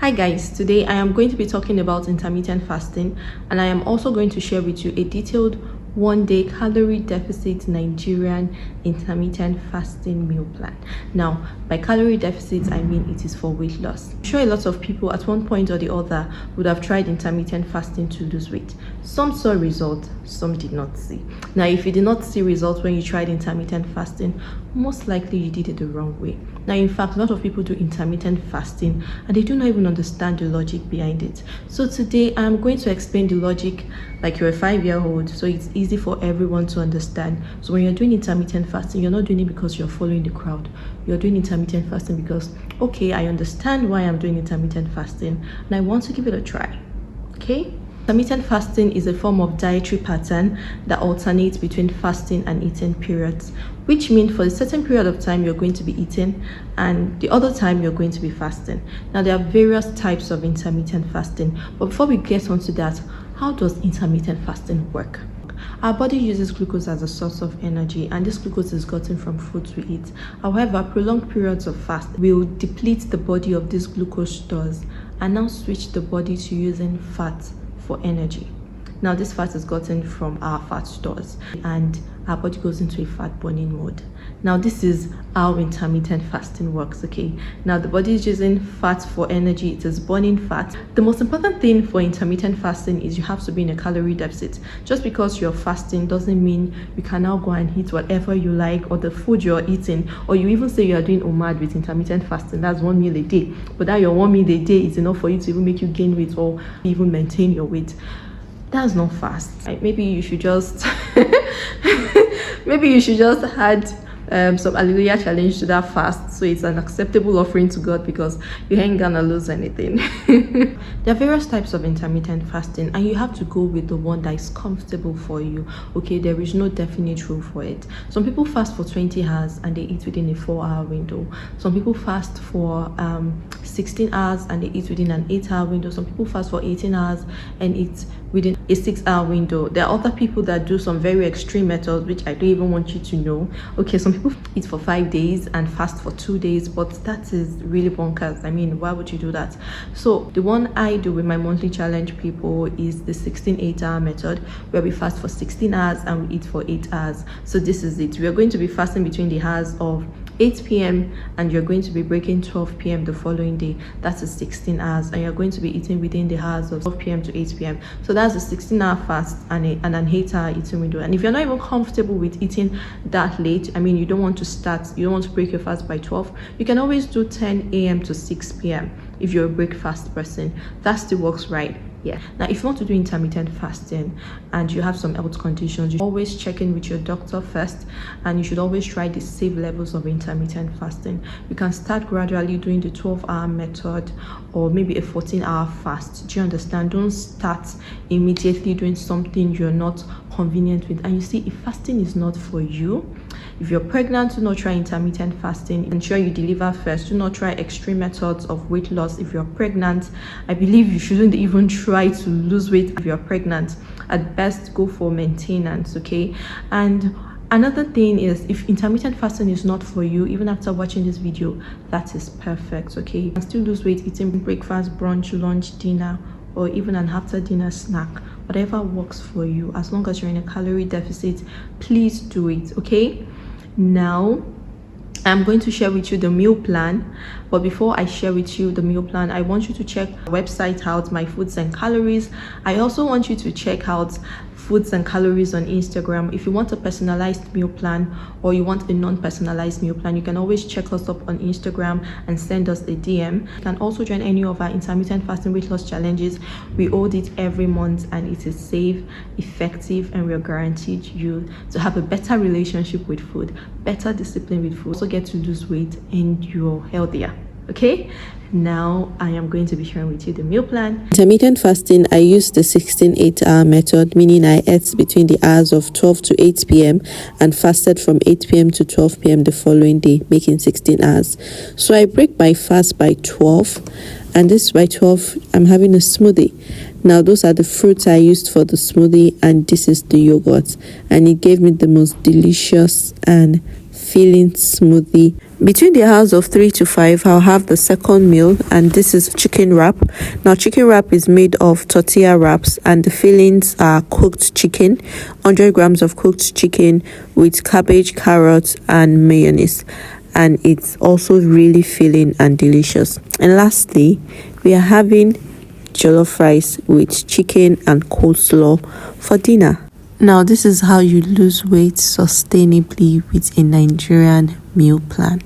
Hi guys, today I am going to be talking about intermittent fasting, and I am also going to share with you a detailed 1-day calorie deficit Nigerian intermittent fasting meal plan. Now, by calorie deficit, I mean it is for weight loss. I'm sure a lot of people at one point or the other would have tried intermittent fasting to lose weight. Some saw results, some did not see. Now, if you did not see results when you tried intermittent fasting, most likely you did it the wrong way. Now, in fact, a lot of people do intermittent fasting and they do not even understand the logic behind it. So today I'm going to explain the logic like you're a 5-year-old, so it's easy for everyone to understand. So when you're doing intermittent fasting, you're not doing it because you're following the crowd. You're doing intermittent fasting because, okay, I understand why I'm doing intermittent fasting and I want to give it a try. Okay? Intermittent fasting is a form of dietary pattern that alternates between fasting and eating periods, which means for a certain period of time you're going to be eating and the other time you're going to be fasting. Now, there are various types of intermittent fasting, but before we get onto that, how does intermittent fasting work? Our body uses glucose as a source of energy, and this glucose is gotten from foods we eat. However, prolonged periods of fast will deplete the body of these glucose stores and now switch the body to using fat for energy. Now, this fat is gotten from our fat stores and our body goes into a fat burning mode. Now, this is how intermittent fasting works. Okay, now the body is using fat for energy, it is burning fat. The most important thing for intermittent fasting is you have to be in a calorie deficit. Just because you're fasting doesn't mean you can now go and eat whatever you like or the food you're eating, or you even say you're doing OMAD with intermittent fasting. That's 1 meal a day, but that your 1 meal a day is enough for you to even make you gain weight or even maintain your weight. That's not fast. Maybe you should just add some hallelujah challenge to that fast, so it's an acceptable offering to God, because you ain't gonna lose anything. There are various types of intermittent fasting and you have to go with the one that is comfortable for you. Okay, there is no definite rule for it. Some people fast for 20 hours and they eat within a 4-hour window. Some people fast for 16 hours and they eat within an 8-hour window. Some people fast for 18 hours and eat within a 6-hour window. There are other people that do some very extreme methods which I don't even want you to know. Okay, some people eat for 5 days and fast for 2 days, but that is really bonkers. I mean, why would you do that? So the one I do with my monthly challenge people is the 16-8-hour method, where we fast for 16 hours and we eat for 8 hours. So this is it. We are going to be fasting between the hours of 8 p.m. and you're going to be breaking 12 p.m. the following day. That's a 16 hours, and you're going to be eating within the hours of 12 p.m. to 8 p.m. So that's a 16-hour fast and an 8-hour eating window. And if you're not even comfortable with eating that late, I mean, you don't want to break your fast by 12, you can always do 10 a.m. to 6 p.m. if you're a breakfast person. That still works, right? Yeah. Now, if you want to do intermittent fasting and you have some health conditions, you should always check in with your doctor first, and you should always try the safe levels of intermittent fasting. You can start gradually doing the 12-hour method or maybe a 14-hour fast. Do you understand? Don't start immediately doing something you're not convenient with. And you see, if fasting is not for you, if you're pregnant, do not try intermittent fasting. Ensure you deliver first. Do not try extreme methods of weight loss if you're pregnant. I believe you shouldn't even try to lose weight if you're pregnant. At best, go for maintenance, okay? And another thing is, if intermittent fasting is not for you, even after watching this video, that is perfect, okay? You can still lose weight eating breakfast, brunch, lunch, dinner, or even an after dinner snack. Whatever works for you, as long as you're in a calorie deficit, please do it, okay? Now, I'm going to share with you the meal plan, but before I share with you the meal plan, I want you to check our website out, My Foods and Calories. I also want you to check out Foods and Calories on Instagram. If you want a personalized meal plan or you want a non-personalized meal plan, you can always check us up on Instagram and send us a DM. You can also join any of our intermittent fasting weight loss challenges. We hold it every month and it is safe, effective, and we are guaranteed you to have a better relationship with food, better discipline with food, also get to lose weight, and you're healthier. Okay, now I am going to be sharing with you the meal plan. Intermittent fasting, I use the 16-8-hour method, meaning I ate between the hours of 12 to 8 p.m. and fasted from 8 p.m. to 12 p.m. the following day, making 16 hours. So I break my fast by 12, and this by 12 I'm having a smoothie. Now those are the fruits I used for the smoothie, and this is the yogurt, and it gave me the most delicious and filling smoothie Between the hours of 3 to 5, I'll have the second meal, and this is chicken wrap. Now, chicken wrap is made of tortilla wraps, and the fillings are cooked chicken, 100 grams of cooked chicken with cabbage, carrots, and mayonnaise. And it's also really filling and delicious. And lastly, we are having jollof rice with chicken and coleslaw for dinner. Now, this is how you lose weight sustainably with a Nigerian meal plan.